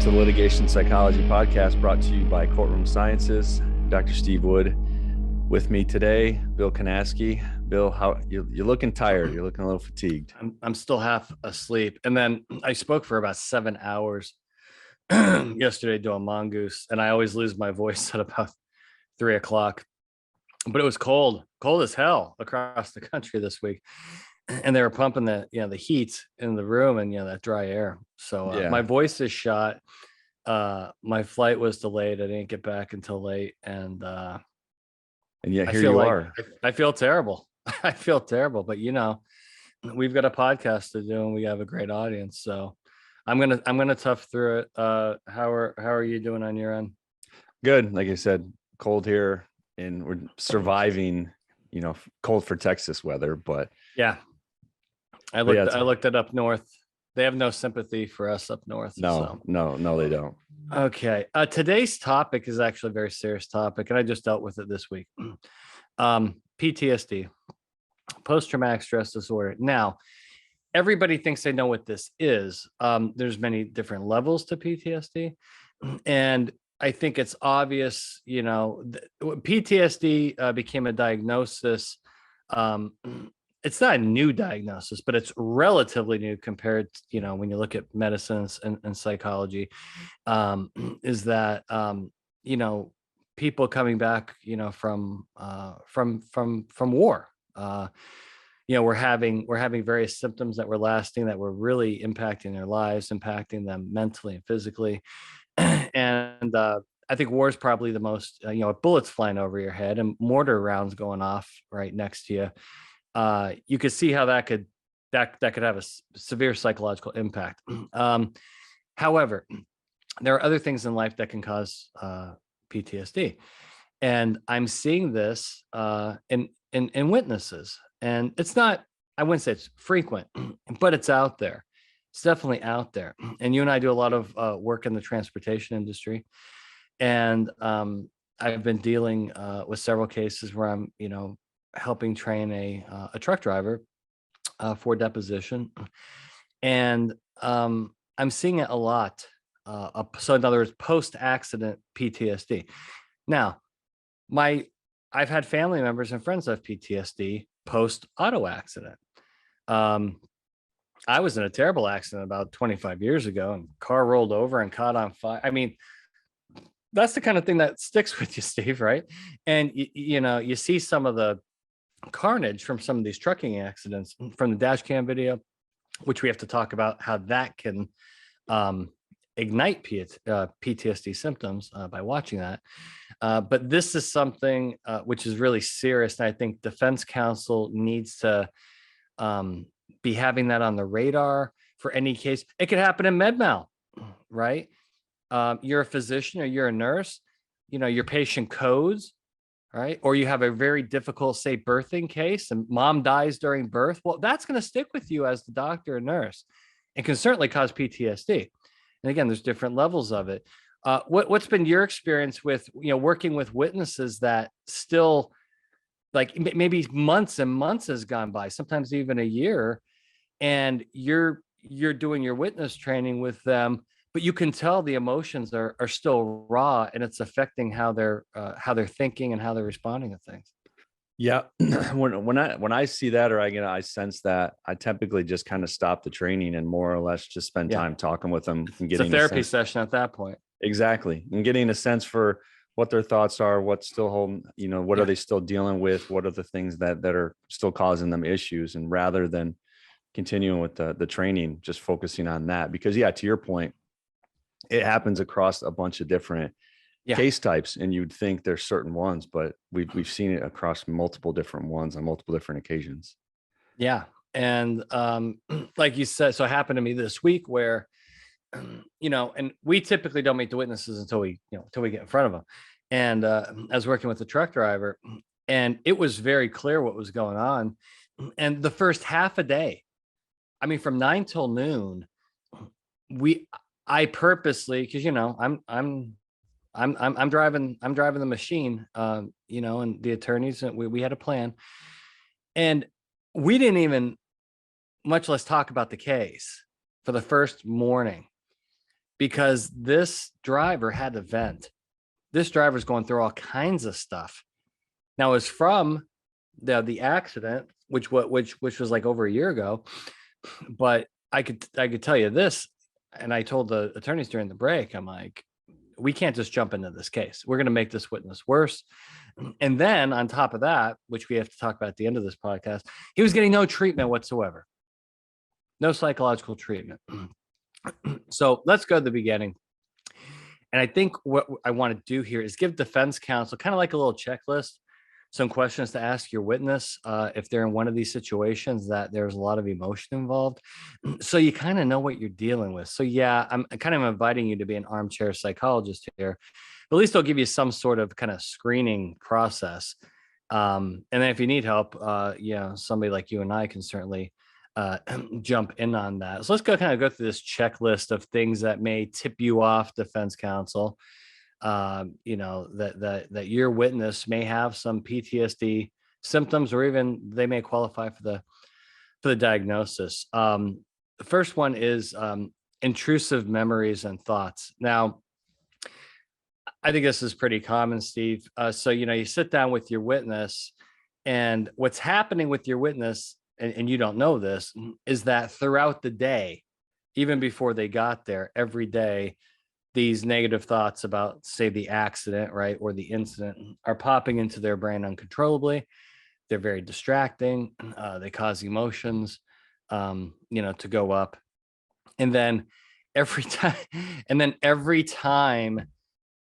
to the Litigation Psychology Podcast, brought to you by Courtroom Sciences. Dr. Steve Wood with me today, Bill Kanasky. Bill, how you're looking tired? You're looking a little fatigued. I'm still half asleep. And then I spoke for about 7 hours yesterday doing Mongoose, and I always lose my voice at about 3 o'clock. But it was cold as hell across the country this week. And they were pumping the heat in the room and that dry air. So my voice is shot. My flight was delayed. I didn't get back until late, and yet here you are. I feel terrible. I feel terrible, but we've got a podcast to do, and we have a great audience. So I'm gonna tough through it. How are you doing on your end? Good. Like I said, cold here, and we're surviving. Cold for Texas weather, but yeah. I looked it up north. They have no sympathy for us up north. No, they don't. Okay. Today's topic is actually a very serious topic, and I just dealt with it this week. PTSD, post-traumatic stress disorder. Now, everybody thinks they know what this is. There's many different levels to PTSD, and I think it's obvious. PTSD became a diagnosis. It's not a new diagnosis, but it's relatively new compared to, when you look at medicines and psychology, is that, people coming back, from war, we're having various symptoms that were lasting, that were really impacting their lives, impacting them mentally and physically. And, I think war is probably the most, bullets flying over your head and mortar rounds going off right next to you. You could see how that could have a severe psychological impact. However, there are other things in life that can cause PTSD, and I'm seeing this in witnesses. And it's not, I wouldn't say it's frequent, but it's out there. It's definitely out there. And you and I do a lot of work in the transportation industry, and I've been dealing with several cases where I'm, helping train a truck driver for deposition, and I'm seeing it a lot. So in other words, post-accident PTSD. Now, I've had family members and friends that have PTSD post-auto accident. I was in a terrible accident about 25 years ago, and car rolled over and caught on fire. I mean, that's the kind of thing that sticks with you, Steve, right? And you see some of the carnage from some of these trucking accidents from the dash cam video, which we have to talk about how that can ignite PTSD symptoms by watching that. But this is something which is really serious, and I think defense counsel needs to be having that on the radar for any case. It could happen in med mal, right? You're a physician or you're a nurse, your patient codes, right? Or you have a very difficult, say, birthing case, and mom dies during birth. Well, that's going to stick with you as the doctor or nurse, and can certainly cause PTSD. And again, there's different levels of it. What's been your experience with, working with witnesses that still, like, maybe months and months has gone by, sometimes even a year, and you're doing your witness training with them, but you can tell the emotions are still raw, and it's affecting how they're thinking and how they're responding to things. Yeah. when I see that, or I sense that, I typically just kind of stop the training and more or less just spend time talking with them and getting a therapy session at that point. Exactly. And getting a sense for what their thoughts are, what's still holding, what are they still dealing with? What are the things that are still causing them issues? And rather than continuing with the training, just focusing on that, because to your point, it happens across a bunch of different case types, and you'd think there's certain ones, but we've seen it across multiple different ones on multiple different occasions. Yeah. And like you said, so it happened to me this week where, and we typically don't meet the witnesses until we get in front of them. And I was working with the truck driver, and it was very clear what was going on. And the first half a day, I mean, from 9 till noon, I purposely, because I'm driving the machine, and the attorneys, we had a plan, and we didn't even much less talk about the case for the first morning. because this driver had to vent. This driver's going through all kinds of stuff. Now it's from the accident, which was like over a year ago. But I could tell you this, and I told the attorneys during the break, I'm like, we can't just jump into this case. We're going to make this witness worse. And then on top of that, which we have to talk about at the end of this podcast, he was getting no treatment whatsoever, no psychological treatment. So let's go to the beginning. And I think what I want to do here is give defense counsel kind of like a little checklist, some questions to ask your witness if they're in one of these situations that there's a lot of emotion involved. So you kind of know what you're dealing with. So yeah, I'm kind of inviting you to be an armchair psychologist here. But at least I'll give you some sort of kind of screening process. And then if you need help, somebody like you and I can certainly jump in on that. So let's go through this checklist of things that may tip you off, defense counsel. That your witness may have some PTSD symptoms, or even they may qualify for the diagnosis. The first one is intrusive memories and thoughts. Now, I think this is pretty common, Steve. So you sit down with your witness, and what's happening with your witness, and you don't know this, is that throughout the day, even before they got there, every day, these negative thoughts about, say, the accident, right, or the incident are popping into their brain uncontrollably. They're very distracting. They cause emotions, to go up. And then every time,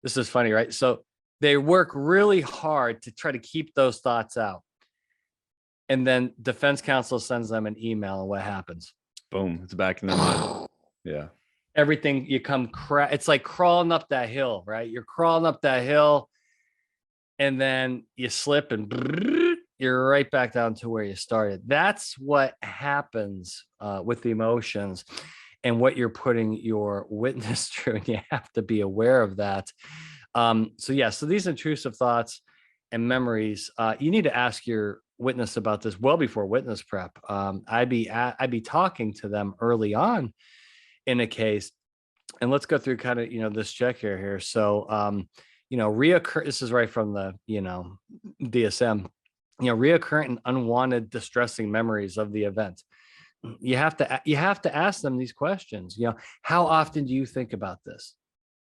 this is funny, right? So they work really hard to try to keep those thoughts out. And then defense counsel sends them an email, and what happens? Boom, it's back in their mind. Yeah. Everything it's like crawling up that hill, right? You're crawling up that hill, and then you slip and you're right back down to where you started. That's what happens with the emotions and what you're putting your witness through, and you have to be aware of that. So these intrusive thoughts and memories, you need to ask your witness about this well before witness prep. I'd be talking to them early on in a case, and let's go through kind of this check here. So this is right from the DSM. Reoccurrent and unwanted distressing memories of the event. You have to ask them these questions. How often do you think about this,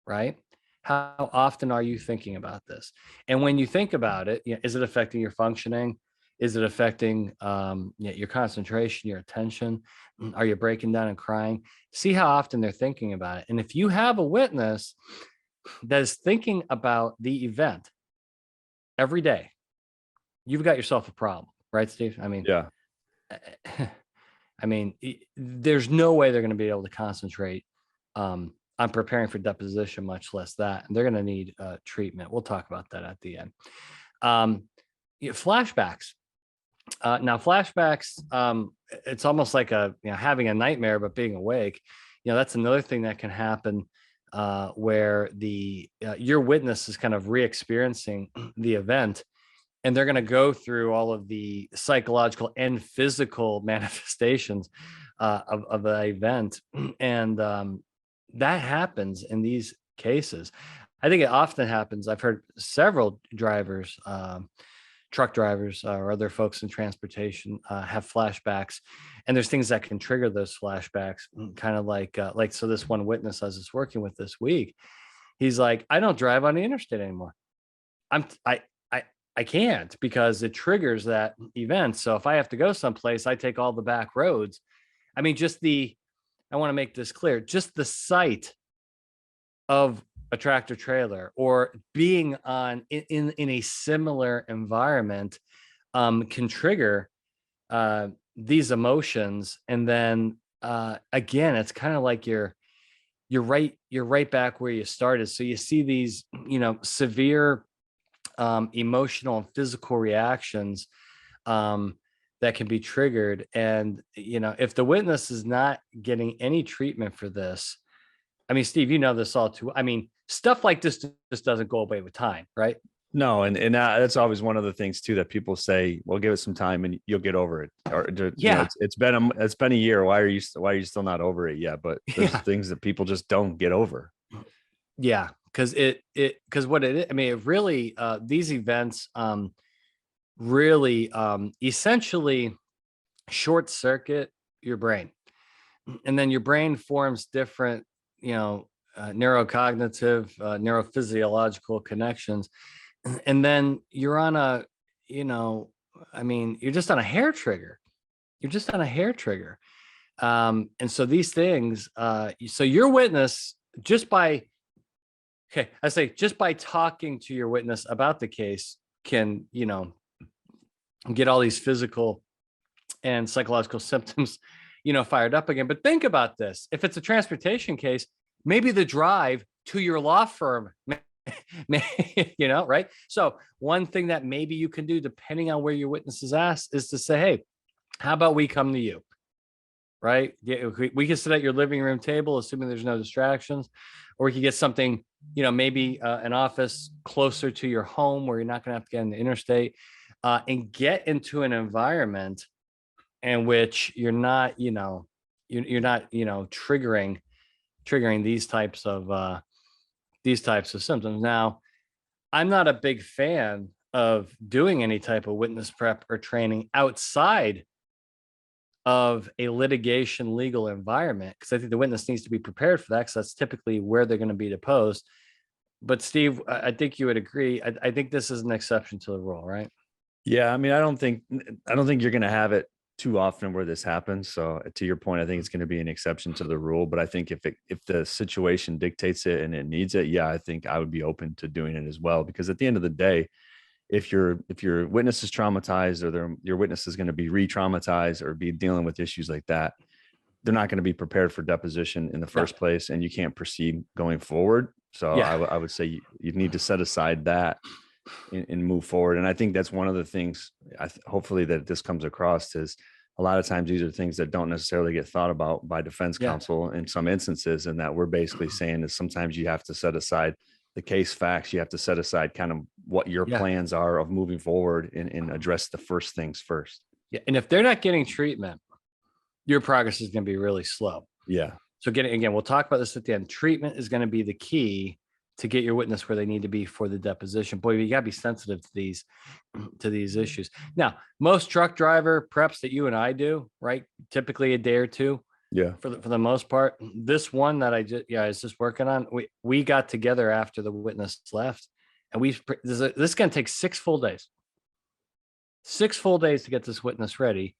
right? How often are you thinking about this? And when you think about it, is it affecting your functioning? Is it affecting your concentration, your attention? Are you breaking down and crying? See how often they're thinking about it. And if you have a witness that is thinking about the event every day, you've got yourself a problem, right, Steve? Yeah. There's no way they're going to be able to concentrate on preparing for deposition, much less that. And they're going to need treatment. We'll talk about that at the end. Flashbacks. Now flashbacks, it's almost like having a nightmare, but being awake. That's another thing that can happen where your witness is kind of re-experiencing the event, and they're going to go through all of the psychological and physical manifestations of the event. And that happens in these cases. I think it often happens. I've heard several drivers, truck drivers or other folks in transportation have flashbacks, and there's things that can trigger those flashbacks, kind of like so this one witness I was just working with this week, he's like, I don't drive on the interstate anymore. I can't, because it triggers that event. So if I have to go someplace, I take all the back roads. I want to make this clear, just the sight of a tractor trailer or being in a similar environment can trigger these emotions. And then again, it's kind of like you're right back where you started. So you see these severe emotional and physical reactions that can be triggered. And if the witness is not getting any treatment for this, Steve, this all too. Stuff like this just doesn't go away with time, right? No, and that's always one of the things too that people say, "Well, give it some time and you'll get over it." Or Yeah. it's been a year. Why are you still not over it yet? But there's Yeah. things that people just don't get over. Yeah. Because what it is, I mean, it really, these events, really, essentially short circuit your brain. And then your brain forms different, you know, neurocognitive, neurophysiological connections. And then you're on a, you know, I mean, you're just on a hair trigger. You're just on a hair trigger. And so these things, so your witness, just by, okay, I say just by talking to your witness about the case can, you know, get all these physical and psychological symptoms, you know, fired up again. But think about this. If it's a transportation case, maybe the drive to your law firm, you know, right? So one thing that maybe you can do, depending on where your witness is asked, is to say, hey, how about we come to you? Right? Yeah, we can sit at your living room table, assuming there's no distractions, or we could get something, you know, maybe an office closer to your home where you're not going to have to get in the interstate, and get into an environment in which you're not, you know, you're not, you know, triggering these types of symptoms. Now, I'm not a big fan of doing any type of witness prep or training outside of a litigation legal environment, because I think the witness needs to be prepared for that, because that's typically where they're going to be deposed. But Steve, I think you would agree. I think this is an exception to the rule, right? Yeah, I mean, I don't think you're going to have it too often where this happens. So to your point, I think it's going to be an exception to the rule. But I think if the situation dictates it and it needs it, yeah, I think I would be open to doing it as well. Because at the end of the day, if your witness is traumatized or your witness is going to be re-traumatized or be dealing with issues like that, they're not going to be prepared for deposition in the No. first place, and you can't proceed going forward. So Yeah. I would say you need to set aside that and move forward. And I think that's one of the things, hopefully that this comes across, is a lot of times these are things that don't necessarily get thought about by defense Yeah. counsel in some instances. And that we're basically saying is sometimes you have to set aside the case facts. You have to set aside kind of what your Yeah. plans are of moving forward and address the first things first. Yeah. And if they're not getting treatment, your progress is going to be really slow. Yeah. So again, we'll talk about this at the end. Treatment is going to be the key to get your witness where they need to be for the deposition. Boy, you got to be sensitive to these issues. Now, most truck driver preps that you and I do, right? Typically a day or two. Yeah. For the most part. This one that I was just working on, we got together after the witness left, and this is going to take 6 full days. 6 full days to get this witness ready,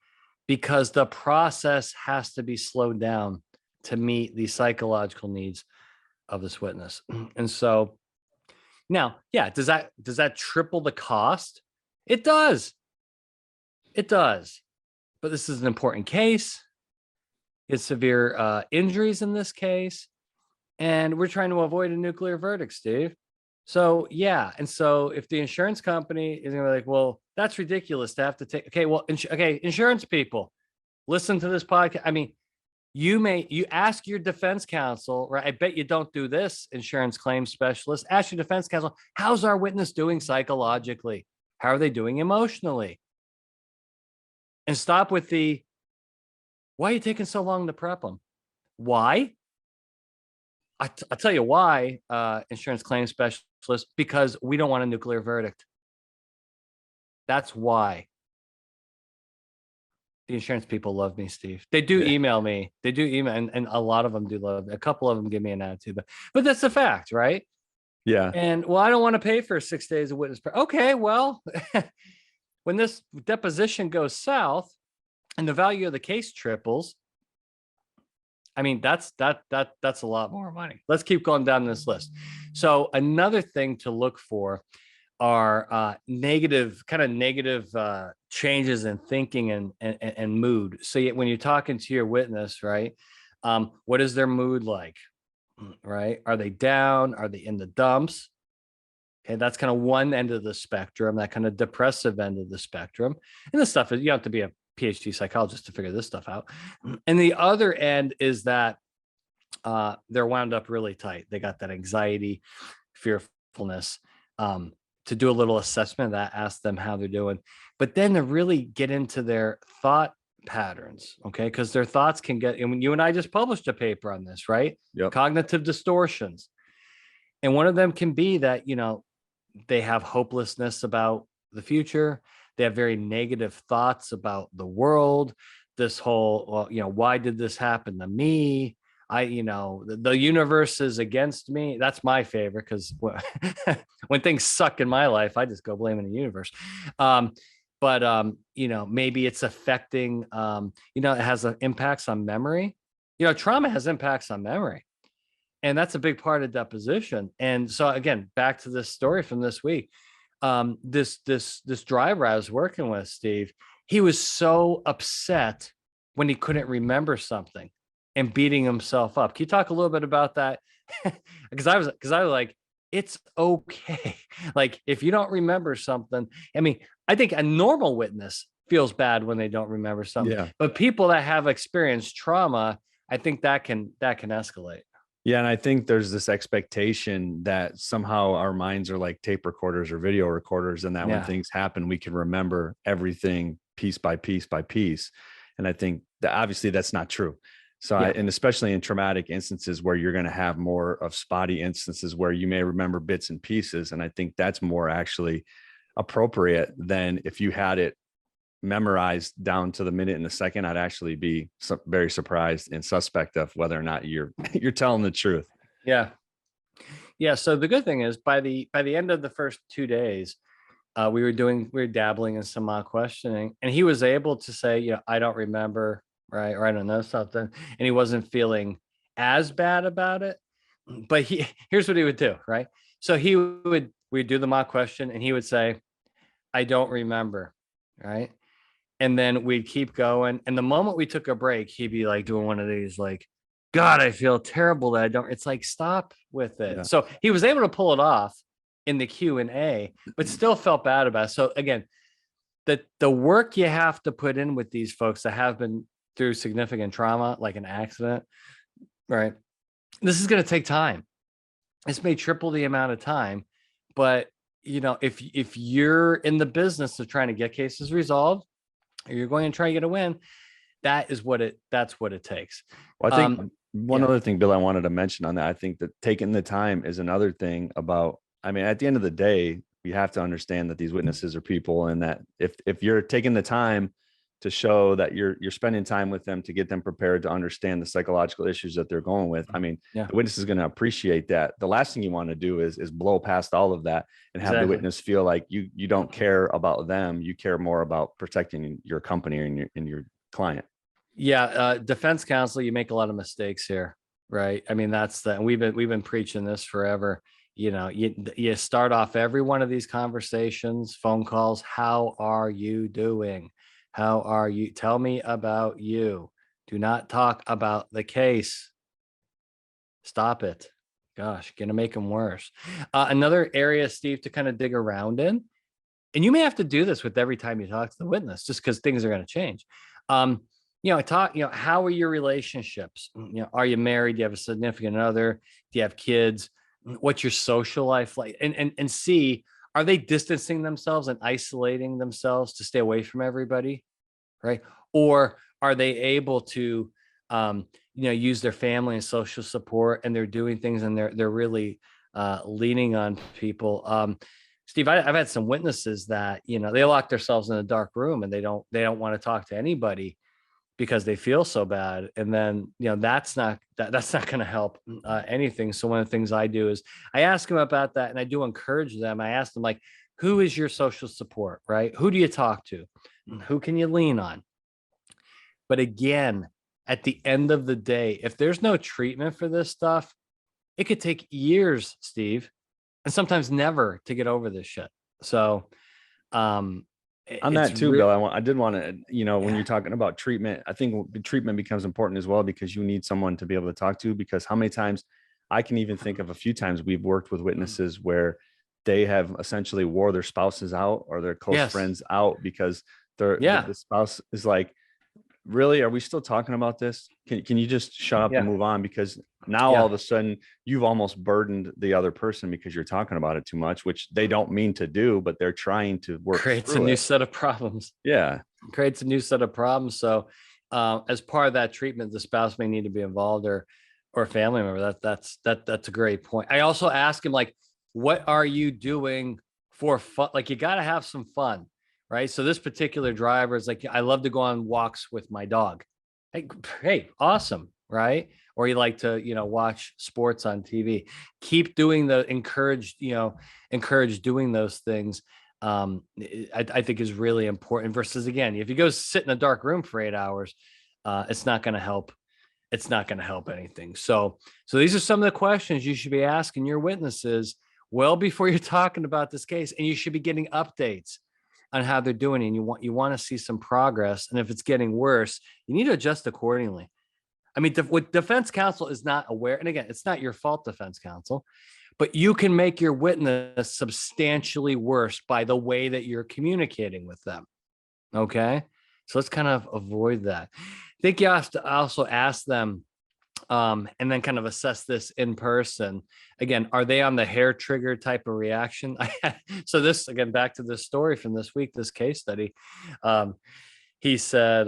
because the process has to be slowed down to meet the psychological needs of this witness. And so now, yeah, does that triple the cost? It does. It does. But this is an important case. It's severe injuries in this case, and we're trying to avoid a nuclear verdict, Steve. So yeah, and so if the insurance company is gonna be like, well, that's ridiculous to have to take. Okay, well, insurance people, listen to this podcast. I mean, you ask your defense counsel, right? I bet you don't do this, insurance claims specialist. Ask your defense counsel, how's our witness doing psychologically? How are they doing emotionally? And stop with the, why are you taking so long to prep them? Why? I'll tell you why, insurance claims specialist, because we don't want a nuclear verdict. That's why. The insurance people love me, Steve. They do Yeah. email me. They do email, and a lot of them do love me. A couple of them give me an attitude, but that's the fact, right? Yeah. And well, I don't want to pay for 6 days of witness. Okay, well, when this deposition goes south and the value of the case triples, I mean, that's a lot more money. Let's keep going down this list. So another thing to look for are negative changes in thinking and mood. So when you're talking to your witness, right? What is their mood like? Right? Are they down? Are they in the dumps? Okay, that's kind of one end of the spectrum, that kind of depressive end of the spectrum. And this stuff is, you don't have to be a PhD psychologist to figure this stuff out. And the other end is that they're wound up really tight. They got that anxiety, fearfulness, to to do a little assessment of that, ask them how they're doing, but then to really get into their thought patterns, okay? Because their thoughts can get, and you and I just published a paper on this, right? Yep. Cognitive distortions. And one of them can be that, they have hopelessness about the future. They have very negative thoughts about the world. This whole, well, why did this happen to me? The universe is against me. That's my favorite, because when things suck in my life, I just go blaming the universe. Maybe it's affecting, it has impacts on memory. Trauma has impacts on memory. And that's a big part of deposition. And so again, back to this story from this week, this driver I was working with, Steve, he was so upset when he couldn't remember something and beating himself up. Can you talk a little bit about that? Because I was like, it's okay. Like, if you don't remember something, I mean, I think a normal witness feels bad when they don't remember something. Yeah. But people that have experienced trauma, I think that can escalate. Yeah. And I think there's this expectation that somehow our minds are like tape recorders or video recorders, and that when things happen, we can remember everything piece by piece by piece. And I think that obviously that's not true. So, and especially in traumatic instances where you're going to have more of spotty instances where you may remember bits and pieces. And I think that's more actually appropriate than if you had it memorized down to the minute and the second. I'd actually be very surprised and suspect of whether or not you're telling the truth. Yeah. So the good thing is, by the end of the first 2 days, we were dabbling in some mock questioning, and he was able to say, I don't remember, right? Or I don't know something. And he wasn't feeling as bad about it. But here's what he would do, right? So we'd do the mock question, and he would say, I don't remember, right? And then we'd keep going. And the moment we took a break, he'd be like doing one of these, like, God, I feel terrible that I don't. It's like, stop with it. Yeah. So he was able to pull it off in the Q&A, but still felt bad about it. So again, the work you have to put in with these folks that have been through significant trauma, like an accident, right? This is going to take time. This may triple the amount of time, but if you're in the business of trying to get cases resolved, or you're going to try to get a win, that's what it takes. Well, I think one other thing, Bill, I wanted to mention on that, I think that taking the time is another thing about, I mean, at the end of the day, we have to understand that these witnesses are people, and that if you're taking the time to show that you're spending time with them to get them prepared to understand the psychological issues that they're going with, I mean, the witness is going to appreciate that. The last thing you want to do is blow past all of that and have the witness feel like you don't care about them. You care more about protecting your company and your client. Yeah. Defense counsel, you make a lot of mistakes here, right? I mean, and we've been preaching this forever. You start off every one of these conversations, phone calls. How are you doing? How are you? Tell me about you. Do not talk about the case. Stop it. Gosh, gonna make them worse. Another area, Steve, to kind of dig around in, and you may have to do this with every time you talk to the witness, just because things are going to change. How are your relationships? Are you married? Do you have a significant other? Do you have kids? What's your social life like? And see, are they distancing themselves and isolating themselves to stay away from everybody, right? Or are they able to, use their family and social support, and they're doing things, and they're really leaning on people? Steve, I've had some witnesses that, they lock themselves in a dark room, and they don't want to talk to anybody because they feel so bad. And then, that's not going to help anything. So one of the things I do is I ask them about that, and I do encourage them. I ask them, like, who is your social support, right? Who do you talk to? Who can you lean on? But again, at the end of the day, if there's no treatment for this stuff, it could take years, Steve, and sometimes never, to get over this shit. So, on that too, Bill, I did want to, when you're talking about treatment, I think the treatment becomes important as well, because you need someone to be able to talk to. Because how many times, I can even think of a few times we've worked with witnesses where they have essentially wore their spouses out or their close friends out because the spouse is like really, are we still talking about this? Can you just shut up and Yeah. move on? Because now all of a sudden you've almost burdened the other person because you're talking about it too much, which they don't mean to do, but they're trying to work Creates a through new it. set of problems. Yeah. Creates a new set of problems. So as part of that treatment, the spouse may need to be involved, or a family member. That's a great point. I also ask him, like, what are you doing for fun? Like, you got to have some fun, right? So this particular driver is like, I love to go on walks with my dog. Hey, awesome, right? Or you like to, watch sports on TV. Keep doing encourage doing those things. I think is really important, versus, again, if you go sit in a dark room for 8 hours, it's not going to help. It's not going to help anything. So these are some of the questions you should be asking your witnesses well before you're talking about this case, and you should be getting updates on how they're doing. And you want to see some progress. And if it's getting worse, you need to adjust accordingly. I mean, what defense counsel is not aware, and again, it's not your fault, defense counsel, but you can make your witness substantially worse by the way that you're communicating with them. Okay. So let's kind of avoid that. I think you have to also ask them, and then kind of assess this in person. Again, are they on the hair trigger type of reaction? So this, again, back to this story from this week, this case study. He said,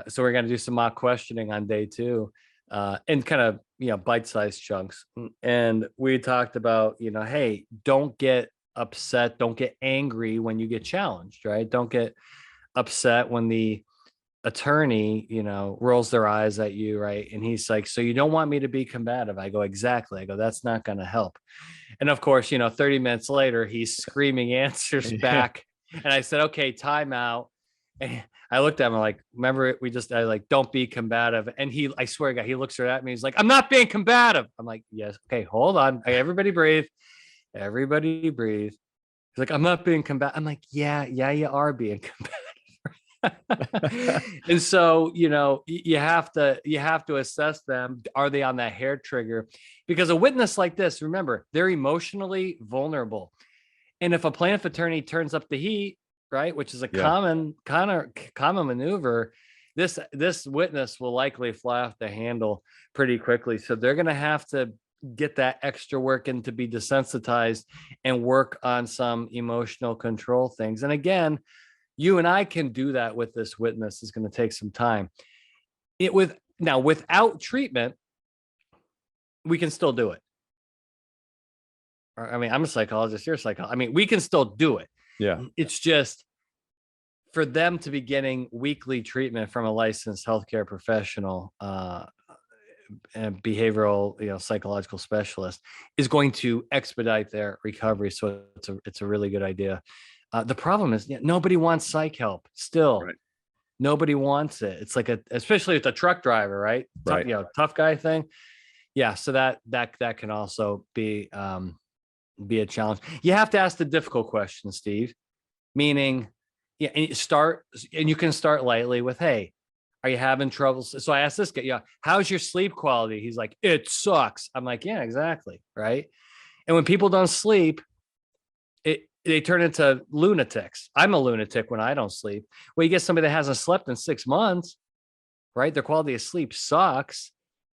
so we're going to do some mock questioning on day 2, and kind of, bite-sized chunks. And we talked about, hey, don't get upset. Don't get angry when you get challenged, right? Don't get upset when the attorney, rolls their eyes at you, right? And he's like, so you don't want me to be combative? I go, exactly. I go, that's not going to help. And of course, 30 minutes later, he's screaming answers back. And I said, okay, time out. And I looked at him like, remember, I like, don't be combative. And I swear to God, he looks right at me. He's like, I'm not being combative. I'm like, yes. Okay, hold on. Everybody breathe. Everybody breathe. He's like, I'm not being combative. I'm like, yeah, you are being combative. And so, you have to assess them. Are they on that hair trigger? Because a witness like this, remember, they're emotionally vulnerable. And if a plaintiff attorney turns up the heat, right, which is a common maneuver, this witness will likely fly off the handle pretty quickly. So they're going to have to get that extra work in to be desensitized and work on some emotional control things. And again, you and I can do that with this witness. It's going to take some time. Without treatment, we can still do it. I mean, I'm a psychologist, you're a psychologist. I mean, we can still do it. Yeah. It's just for them to be getting weekly treatment from a licensed healthcare professional, and behavioral, psychological specialist is going to expedite their recovery. So it's a really good idea. The problem is, nobody wants psych help still. Right. Nobody wants it. It's like especially with a truck driver, right? Right. Tough guy thing. Yeah. So that can also be a challenge. You have to ask the difficult question, Steve, meaning, and you can start lightly with, hey, are you having trouble? So I asked this guy, how's your sleep quality? He's like, it sucks. I'm like, yeah, exactly. Right. And when people don't sleep, they turn into lunatics. I'm a lunatic when I don't sleep. Well, you get somebody that hasn't slept in 6 months, right? Their quality of sleep sucks.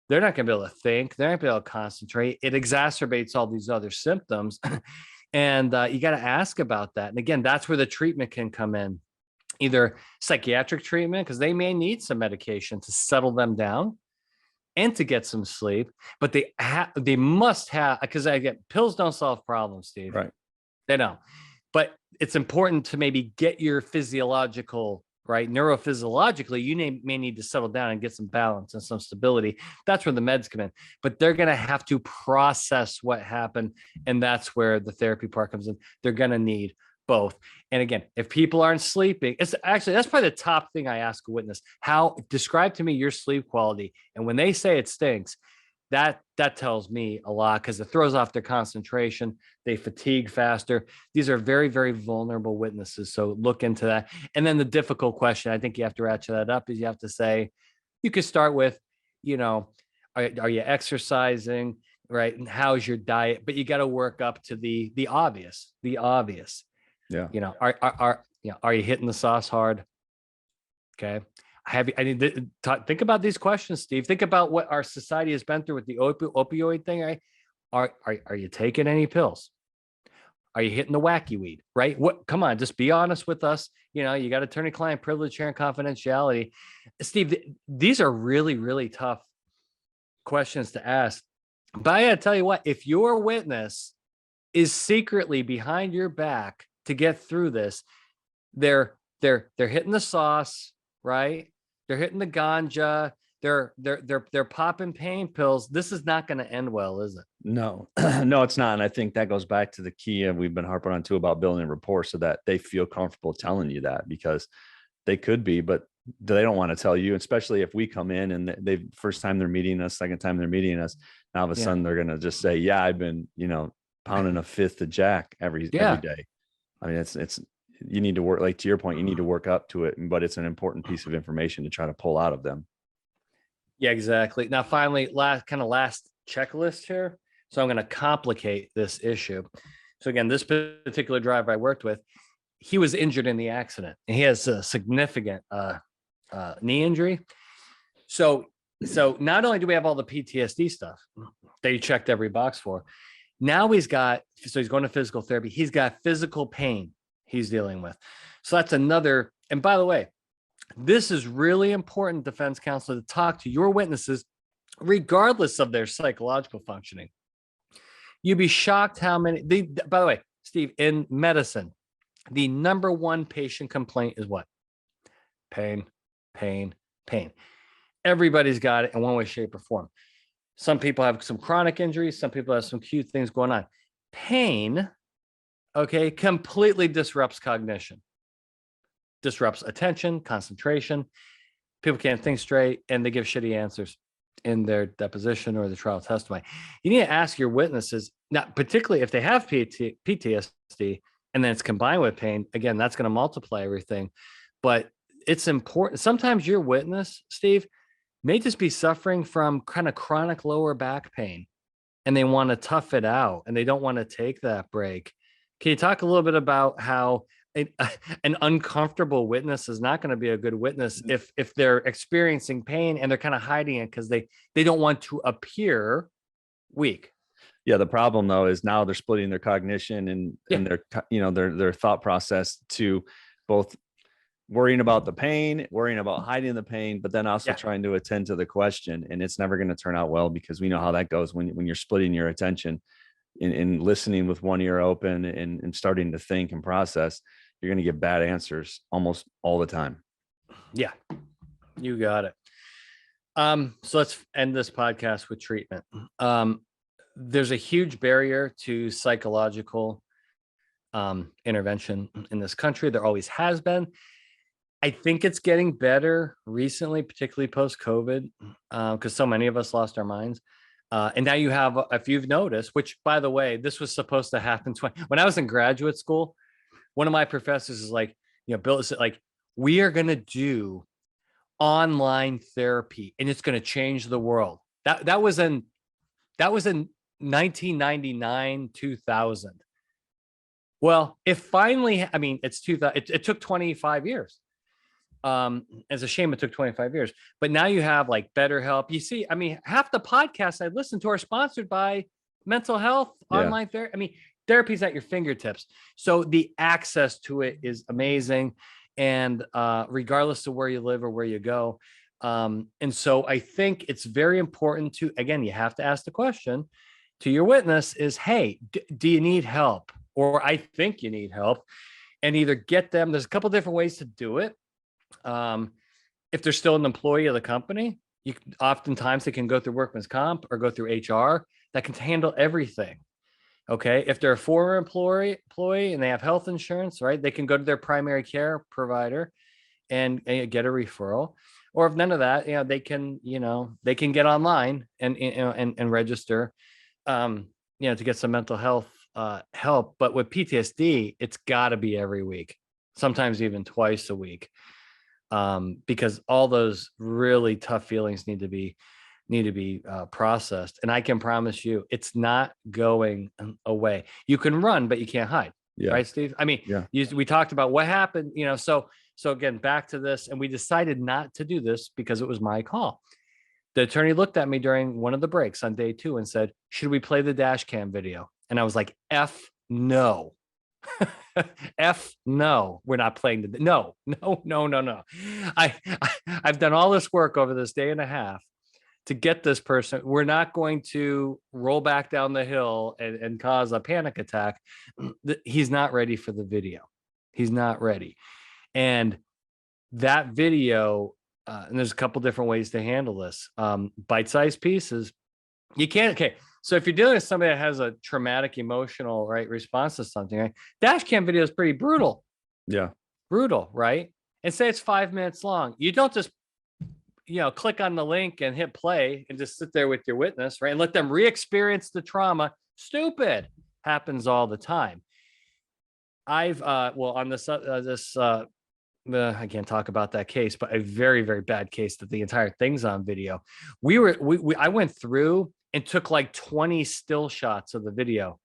They're not going to be able to think. They're not going to be able to concentrate. It exacerbates all these other symptoms. And you got to ask about that. And again, that's where the treatment can come in. Either psychiatric treatment, because they may need some medication to settle them down and to get some sleep, but they must have, because pills don't solve problems, Steve. Right. They don't. But it's important to maybe get your physiological, right? Neurophysiologically, you may need to settle down and get some balance and some stability. That's where the meds come in. But they're going to have to process what happened. And that's where the therapy part comes in. They're going to need both. And again, if people aren't sleeping, that's probably the top thing I ask a witness. Describe to me your sleep quality. And when they say it stinks, that tells me a lot, because it throws off their concentration. They fatigue faster. These are very, very vulnerable witnesses. So look into that. And then the difficult question, I think you have to ratchet that up, is you have to say, you could start with, are you exercising, right? And how's your diet? But you got to work up to the obvious. Yeah. Are you hitting the sauce hard? Okay. I need to think about these questions, Steve. Think about what our society has been through with the opioid thing, right? Are you taking any pills? Are you hitting the wacky weed, right? Come on, just be honest with us. You know, you got attorney-client privilege here and confidentiality. Steve, these are really, really tough questions to ask. But I gotta tell you what, if your witness is secretly behind your back to get through this, they're hitting the sauce, right? They're hitting the ganja, they're popping pain pills. This is not going to end well, is it? No, no, it's not. And I think that goes back to the key, and we've been harping on too, about building rapport so that they feel comfortable telling you that, because they could be, but they don't want to tell you, especially if we come in and they first time they're meeting us, second time they're meeting us. Now all of a sudden they're going to just say, yeah, I've been, pounding a fifth of Jack every day. I mean, it's, you need to work, like to your point, you need to work up to it, but it's an important piece of information to try to pull out of them. Yeah, exactly. Now, finally, last checklist here. So I'm going to complicate this issue. So again, this particular driver I worked with, he was injured in the accident, and he has a significant knee injury. So not only do we have all the PTSD stuff that he checked every box for, now he's going to physical therapy. He's got physical pain he's dealing with. So that's another. And by the way, this is really important, defense counsel, to talk to your witnesses, regardless of their psychological functioning. You'd be shocked how many, by the way, Steve, in medicine, the number one patient complaint is what? Pain, pain, pain. Everybody's got it in one way, shape, or form. Some people have some chronic injuries. Some people have some acute things going on. Pain, okay, completely disrupts cognition, disrupts attention, concentration. People can't think straight, and they give shitty answers in their deposition or the trial testimony. You need to ask your witnesses, not particularly if they have PTSD, and then it's combined with pain. Again, that's going to multiply everything. But it's important. Sometimes your witness, Steve, may just be suffering from kind of chronic lower back pain, and they want to tough it out, and they don't want to take that break. Can you talk a little bit about how an uncomfortable witness is not going to be a good witness if they're experiencing pain and they're kind of hiding it because they don't want to appear weak? Yeah, the problem though is now they're splitting their cognition and their thought process to both worrying about the pain, worrying about hiding the pain, but then also trying to attend to the question. And it's never going to turn out well, because we know how that goes when you're splitting your attention and listening with one ear open and starting to think and process. You're going to get bad answers almost all the time. Yeah, you got it. So let's end this podcast with treatment. There's a huge barrier to psychological intervention in this country. There always has been. I think it's getting better recently, particularly post-COVID, because so many of us lost our minds. And now you have, if you've noticed, which by the way, this was supposed to happen when I was in graduate school. One of my professors is like, Bill is like, we are going to do online therapy, and it's going to change the world. That was in 1999, 2000. Well, it finally, it's 2000. It took 25 years. It's a shame it took 25 years, but now you have like BetterHelp. You see, half the podcasts I listen to are sponsored by mental health, online therapy. Therapy's at your fingertips. So the access to it is amazing. And regardless of where you live or where you go. And so I think it's very important to, again, you have to ask the question to your witness is, hey, do you need help? Or I think you need help, and either get them. There's a couple different ways to do it. If they're still an employee of the company, oftentimes they can go through workman's comp or go through HR that can handle everything. Okay. If they're a former employee and they have health insurance, right, they can go to their primary care provider and get a referral. Or if none of that, they can get online and register, to get some mental health help. But with PTSD, it's got to be every week, sometimes even twice a week, because all those really tough feelings need to be processed. And I can promise you, it's not going away. You can run, but you can't hide. Yeah. Right, Steve? We talked about what happened, so So again, back to this, and we decided not to do this because it was my call. The attorney looked at me during one of the breaks on day 2 and said, should we play the dash cam video? And I was like, F no. F no, we're not playing the no. I've done all this work over this day and a half to get this person. We're not going to roll back down the hill and cause a panic attack. He's not ready for the video. He's not ready. And that video, and there's a couple different ways to handle this. Bite-sized pieces. You can't, okay. So if you're dealing with somebody that has a traumatic emotional, right, response to something, right? Dash cam video is pretty brutal. Yeah. Brutal, right? And say it's 5 minutes long. You don't just, click on the link and hit play and just sit there with your witness, right? And let them re-experience the trauma. Stupid. Happens all the time. I've, on this, I can't talk about that case, but a very, very bad case that the entire thing's on video. I went through and took like 20 still shots of the video,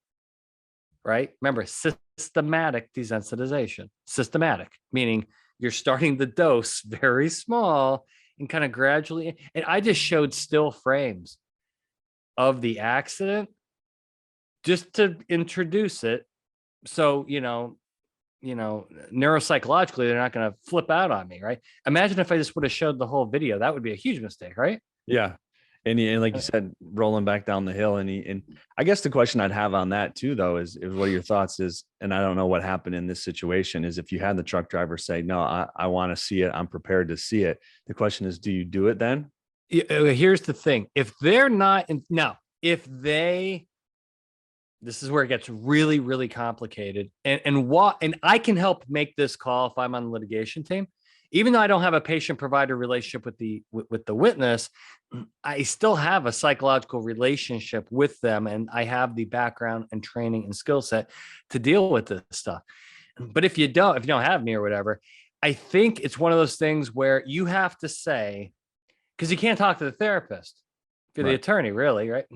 right? Remember, systematic desensitization. Systematic, meaning you're starting the dose very small and kind of gradually, and I just showed still frames of the accident just to introduce it. So, neuropsychologically, they're not going to flip out on me, right? Imagine if I just would have showed the whole video. That would be a huge mistake, right? Yeah. And like you said, rolling back down the hill. And I guess the question I'd have on that too, though, is what are your thoughts is, and I don't know what happened in this situation, is if you had the truck driver say, no, I want to see it. I'm prepared to see it. The question is, do you do it then? Here's the thing. If they're not, this is where it gets really, really complicated. And I can help make this call if I'm on the litigation team. Even though I don't have a patient-provider relationship with the witness, I still have a psychological relationship with them, and I have the background and training and skill set to deal with this stuff. But if you don't have me or whatever, I think it's one of those things where you have to say, because you can't talk to the therapist, if you're the attorney, really, right?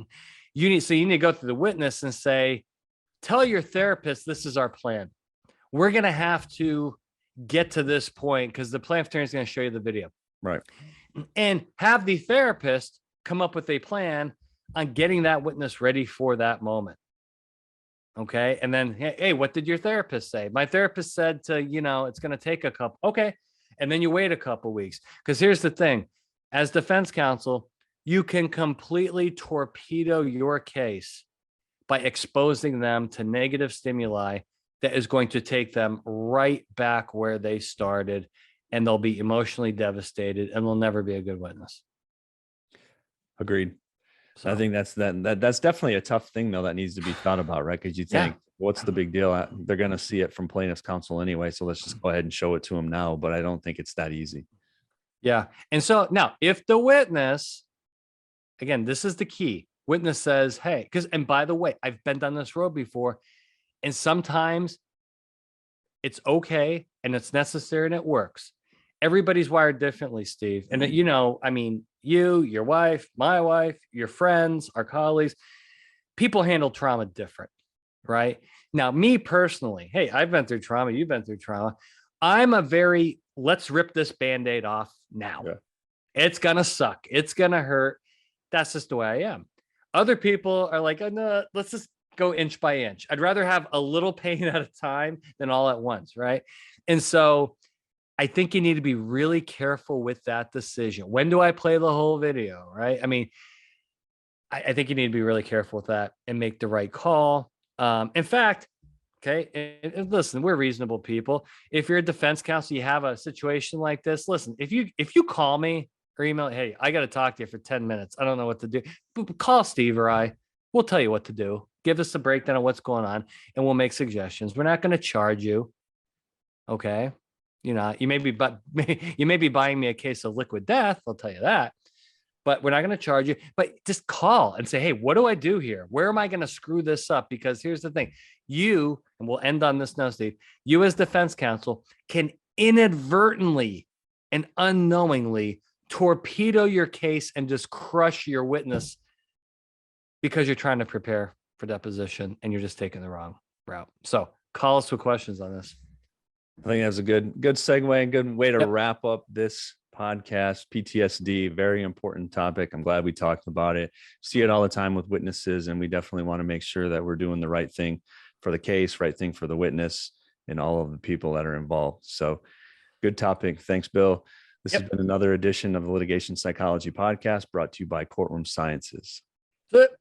You need to go through the witness and say, tell your therapist this is our plan. We're going to have to get to this point because the plaintiff attorney is going to show you the video. Right. And have the therapist come up with a plan on getting that witness ready for that moment. Okay. And then, hey, what did your therapist say? My therapist said it's going to take a couple. Okay. And then you wait a couple weeks. Because here's the thing. As defense counsel, you can completely torpedo your case by exposing them to negative stimuli that is going to take them right back where they started, and they'll be emotionally devastated and they'll never be a good witness. Agreed. So, I think that's definitely a tough thing though that needs to be thought about, right? Because you think, what's the big deal? They're going to see it from plaintiff's counsel anyway, so let's just go ahead and show it to them now. But I don't think it's that easy. Yeah. And so now, if the witness, again, this is the key. Witness says, hey, and by the way, I've been down this road before, and sometimes it's okay and it's necessary and it works. Everybody's wired differently, Steve. And you, your wife, my wife, your friends, our colleagues, people handle trauma different, right? Now, me personally, hey, I've been through trauma. You've been through trauma. I'm let's rip this Band-Aid off now. Yeah. It's going to suck. It's going to hurt. That's just the way I am. Other people are like, oh, no, let's just go inch by inch. I'd rather have a little pain at a time than all at once, right? And so I think you need to be really careful with that decision. When do I play the whole video, right? I mean, I think you need to be really careful with that and make the right call. In fact, okay, and listen, we're reasonable people. If you're a defense counsel, you have a situation like this, listen, if you call me or email, hey, I got to talk to you for 10 minutes. I don't know what to do. But call Steve or I. We'll tell you what to do. Give us a breakdown of what's going on, and we'll make suggestions. We're not going to charge you. Okay. You may be buying me a case of liquid death. I'll tell you that, but we're not going to charge you, but just call and say, hey, what do I do here? Where am I going to screw this up? Because here's the thing, and we'll end on this now, Steve, you as defense counsel can inadvertently and unknowingly torpedo your case and just crush your witness because you're trying to prepare for deposition and you're just taking the wrong route. So call us with questions on this. I think that's a good segue and good way to Yep. wrap up this podcast. PTSD, very important topic. I'm glad we talked about it. See it all the time with witnesses, and we definitely want to make sure that we're doing the right thing for the case, right thing for the witness, and all of the people that are involved. So, good topic. Thanks, Bill. This has Yep. been another edition of the Litigation Psychology Podcast, brought to you by Courtroom Sciences. That's it.